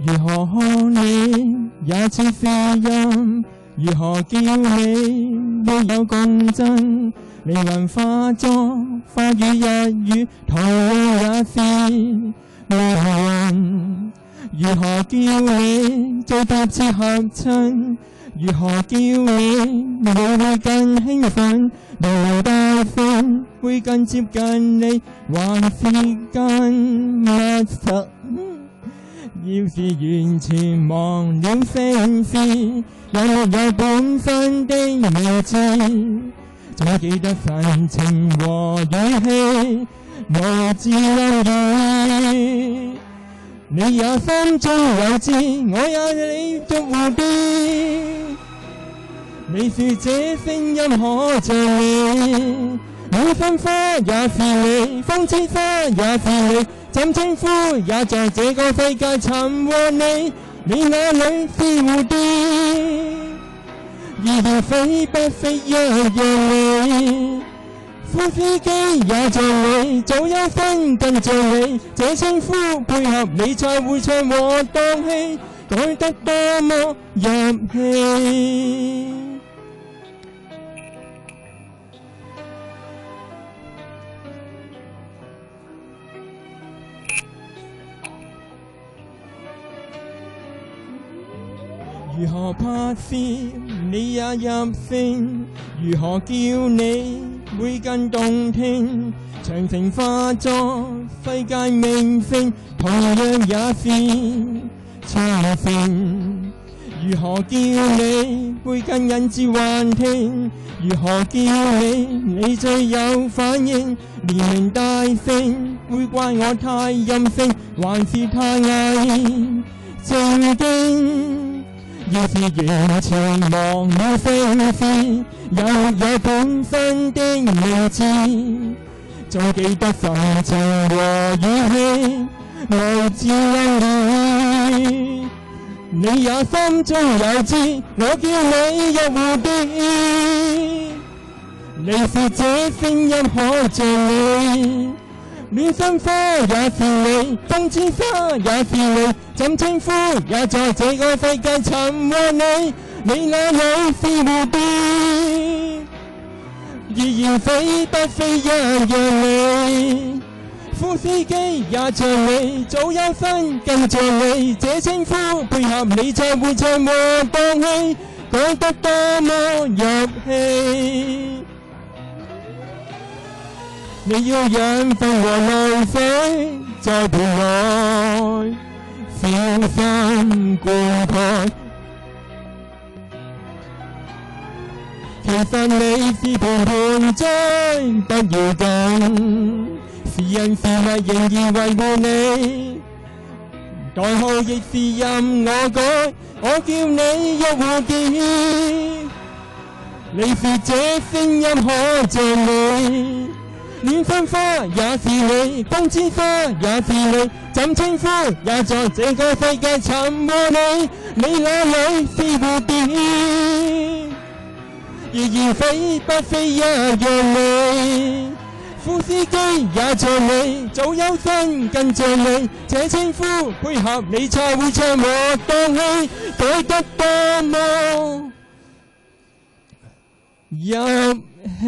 如何看你也似飛音，如何叫你沒有共振？靈魂化作花與日語，同樣也是靈魂。如何叫你最搭切合襯？如何叫你會更興奮？靈大飛會更接近你，還是更密實？要是完全忘了聲線，有沒有本分的未知？總記得神情和語氣，無字留語。你也心中有知，我也你捉蝴蝶。你說這聲音可像你，滿分花也是你，風之花也是你，怎稱呼也在這個世界尋獲你。你那裏是蝴蝶，而飛不飛一樣你。副司機也像你，早有分更像你，這稱呼配合你才會唱和蕩氣，改得多麼入戲。如何拍攝你也入聲，如何叫你會更動聽？長城化作世界名勝，同樣也是長城。如何叫你會更引致幻聽？如何叫你最有反應？連名大聲會怪我太任性，還是太偽正經？要是完全忘了聲線，又有本身的未知，總記得神情和語氣，無字留語。你也心中有知，我叫你入蝴蝶。你說這聲音可像你，戀心花也是你，風之花也是你，怎稱呼也在這個世界尋獲你。你那裏是蝴蝶，依然飛不飛一樣你。副司機也像你，早有分更像你，這稱呼配合你才會唱和蕩氣，改得多麼入戲。你要養分和淚水在盆內小心灌溉，其實你是盆盆栽，不要緊，是人是物仍然維護你，代號亦是任我改，我叫你入蝴蝶。你說這聲音可像你，戀心花也是你，風之花也是你，怎稱呼也在這個世界尋獲你。你那裏是蝴蝶，依然飛不飛一樣你。副司機也像你，早有分更像你，這稱呼配合你才會唱和蕩氣，改得多麼入戲。